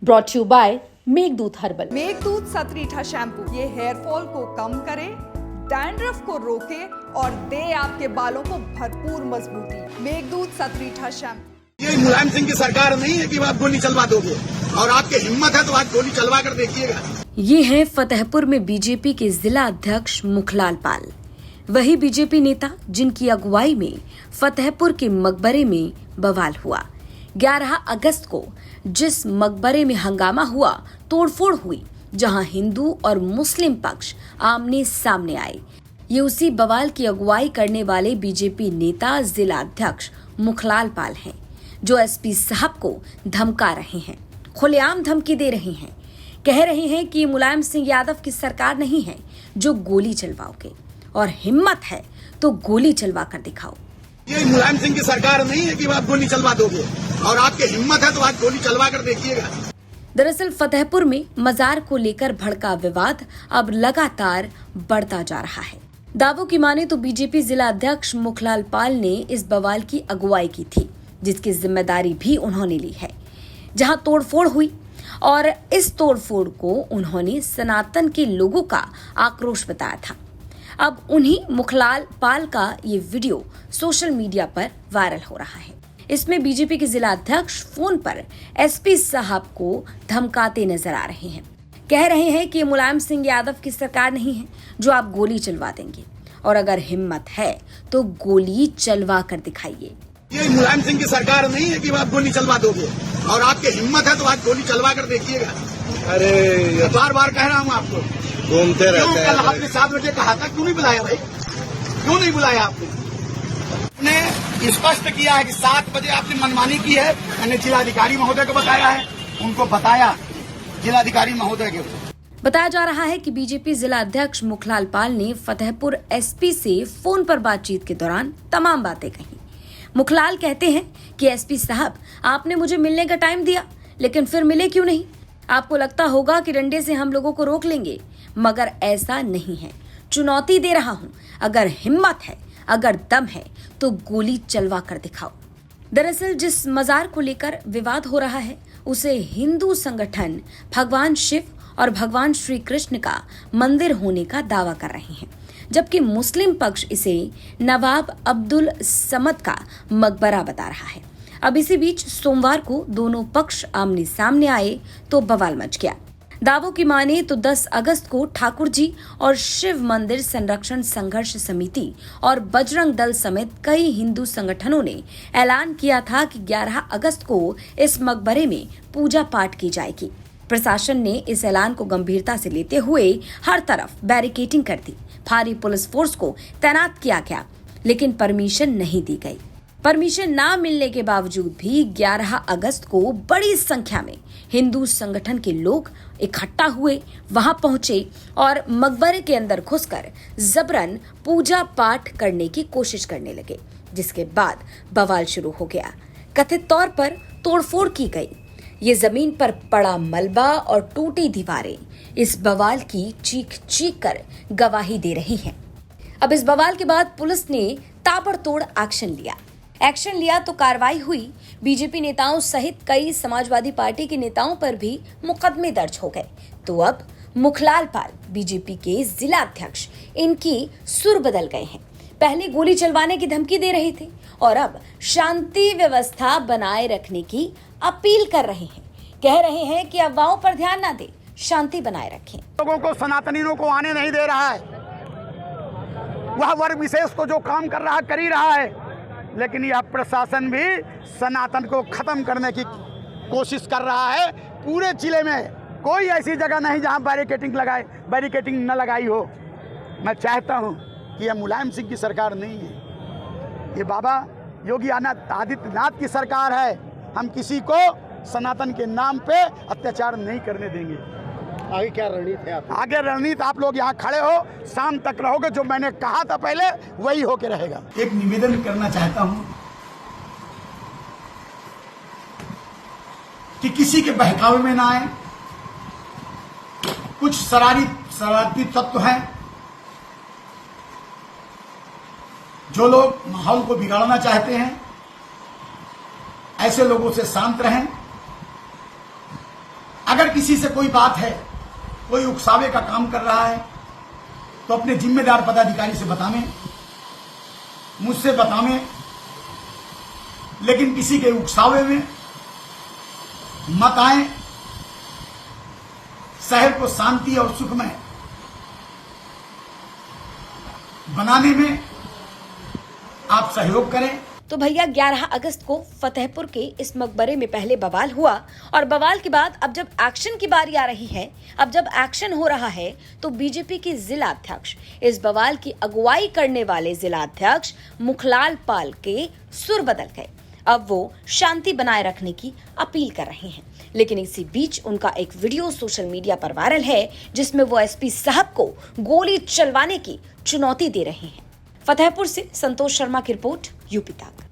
Brought you by Meghdoot herbal. Meghdoot Satritha shampoo ये hair fall को कम करे, डैंड्रफ को रोके और दे आपके बालों को भरपूर मजबूती। मेघदूत सतरीठा शैम्पू। ये मुलायम सिंह की सरकार नहीं है कि आप गोली चलवा दोगे, और आपकी हिम्मत है तो आज गोली चलवा कर देखिएगा। ये है फतेहपुर में बीजेपी के जिला अध्यक्ष मुखलाल पाल, वही बीजेपी नेता जिनकी अगुवाई में फतेहपुर के मकबरे में बवाल हुआ। 11 अगस्त को जिस मकबरे में हंगामा हुआ, तोड़फोड़ हुई, जहां हिंदू और मुस्लिम पक्ष आमने सामने आए, ये उसी बवाल की अगुवाई करने वाले बीजेपी नेता जिला अध्यक्ष मुखलाल पाल हैं, जो एसपी साहब को धमका रहे हैं, खुलेआम धमकी दे रहे हैं, कह रहे हैं कि मुलायम सिंह यादव की सरकार नहीं है जो गोली चलवाओगे, और हिम्मत है तो गोली चलवा कर दिखाओ। ये मुलायम सिंह की सरकार नहीं है कि आप गोली चलवा दोगे, और आपकी हिम्मत है तो आज गोली चलवा कर देखिएगा। दरअसल फतेहपुर में मजार को लेकर भड़का विवाद अब लगातार बढ़ता जा रहा है। दावों की माने तो बीजेपी जिला अध्यक्ष मुखलाल पाल ने इस बवाल की अगुवाई की थी, जिसकी जिम्मेदारी भी उन्होंने ली है, जहां तोड़फोड़ हुई, और इस तोड़फोड़ को उन्होंने सनातन के लोगों का आक्रोश बताया था। अब उन्हीं मुखलाल पाल का ये वीडियो सोशल मीडिया पर वायरल हो रहा है। इसमें बीजेपी के जिला अध्यक्ष फोन पर एसपी साहब को धमकाते नजर आ रहे हैं, कह रहे हैं कि मुलायम सिंह यादव की सरकार नहीं है जो आप गोली चलवा देंगे, और अगर हिम्मत है तो गोली चलवा कर दिखाइए। ये मुलायम सिंह की सरकार नहीं है कि आप गोली चलवा दोगे, और आपकी हिम्मत है तो आज गोली चलवा कर देखिएगा। अरे बार बार कह रहा हूँ आपको, घूमते रहते हैं। कल आपने 7 बजे कहा था, क्यों नहीं बुलाया भाई? क्यों नहीं बुलाया आपने? आपने स्पष्ट किया है कि 7 बजे आपने मनमानी की है। मैंने जिलाधिकारी महोदय को बताया है, उनको बताया जिलाधिकारी महोदय के। बताया जा रहा है कि बीजेपी जिला अध्यक्ष मुखलाल पाल ने फतेहपुर एसपी से फोन पर बातचीत के दौरान तमाम बातें कही। मुखलाल कहते हैं कि एसपी साहब, आपने मुझे मिलने का टाइम दिया, लेकिन फिर मिले क्यों नहीं? आपको लगता होगा कि डंडे से हम लोगों को रोक लेंगे, मगर ऐसा नहीं है। चुनौती दे रहा हूं, अगर हिम्मत है, अगर दम है तो गोली चलवा कर दिखाओ। दरअसल जिस मजार को लेकर विवाद हो रहा है, उसे हिंदू संगठन भगवान शिव और भगवान श्री कृष्ण का मंदिर होने का दावा कर रहे हैं, जबकि मुस्लिम पक्ष इसे नवाब अब्दुल समद का मकबरा बता रहा है। अब इसी बीच सोमवार को दोनों पक्ष आमने सामने आए तो बवाल मच गया। दावों की माने तो 10 अगस्त को ठाकुर जी और शिव मंदिर संरक्षण संघर्ष समिति और बजरंग दल समेत कई हिंदू संगठनों ने ऐलान किया था कि 11 अगस्त को इस मकबरे में पूजा पाठ की जाएगी। प्रशासन ने इस ऐलान को गंभीरता से लेते हुए हर तरफ बैरिकेडिंग कर दी, भारी पुलिस फोर्स को तैनात किया गया, लेकिन परमिशन नहीं दी गई। परमिशन ना मिलने के बावजूद भी 11 अगस्त को बड़ी संख्या में हिंदू संगठन के लोग इकट्ठा हुए, वहां पहुंचे और मकबरे के अंदर घुसकर जबरन पूजा पाठ करने की कोशिश करने लगे, जिसके बाद बवाल शुरू हो गया। कथित तौर पर तोड़फोड़ की गई। ये जमीन पर पड़ा मलबा और टूटी दीवारें इस बवाल की चीख चीख कर गवाही दे रही हैं। अब इस बवाल के बाद पुलिस ने ताबड़तोड़ एक्शन लिया तो कार्रवाई हुई। बीजेपी नेताओं सहित कई समाजवादी पार्टी के नेताओं पर भी मुकदमे दर्ज हो गए। तो अब मुखलाल पाल बीजेपी के जिला अध्यक्ष इनकी सुर बदल गए हैं। पहले गोली चलवाने की धमकी दे रहे थे और अब शांति व्यवस्था बनाए रखने की अपील कर रहे हैं। कह रहे हैं कि अफवाहों पर ध्यान ना दे, शांति बनाए रखें। लोगों को, सनातनियों को आने नहीं दे रहा है। वह वर्ग विशेष को जो काम कर रहा है कर ही रहा है, लेकिन यह प्रशासन भी सनातन को खत्म करने की कोशिश कर रहा है। पूरे जिले में कोई ऐसी जगह नहीं जहां बैरिकेडिंग न लगाई हो। मैं चाहता हूं कि यह मुलायम सिंह की सरकार नहीं है, ये बाबा योगी आदित्यनाथ की सरकार है। हम किसी को सनातन के नाम पे अत्याचार नहीं करने देंगे। आगे क्या रणनीति है आपकी? आगे रणनीति आप लोग यहाँ खड़े हो, शाम तक रहोगे, जो मैंने कहा था पहले वही होके रहेगा। एक निवेदन करना चाहता हूं कि किसी के बहकावे में ना आए। कुछ शरारती तत्व हैं जो लोग माहौल को बिगाड़ना चाहते हैं। ऐसे लोगों से शांत रहें। किसी से कोई बात है, कोई उकसावे का काम कर रहा है तो अपने जिम्मेदार पदाधिकारी से बतावें, मुझसे बतावें, लेकिन किसी के उकसावे में मत आए। शहर को शांति और सुखमय बनाने में आप सहयोग करें। तो भैया 11 अगस्त को फतेहपुर के इस मकबरे में पहले बवाल हुआ और बवाल के बाद अब जब एक्शन की बारी आ रही है, अब जब एक्शन हो रहा है तो बीजेपी के जिला अध्यक्ष, इस बवाल की अगुवाई करने वाले जिला अध्यक्ष मुखलाल पाल के सुर बदल गए। अब वो शांति बनाए रखने की अपील कर रहे हैं, लेकिन इसी बीच उनका एक वीडियो सोशल मीडिया पर वायरल है जिसमें वो एसपी साहब को गोली चलवाने की चुनौती दे रहे हैं। फतेहपुर से संतोष शर्मा की रिपोर्ट, यूपी तक।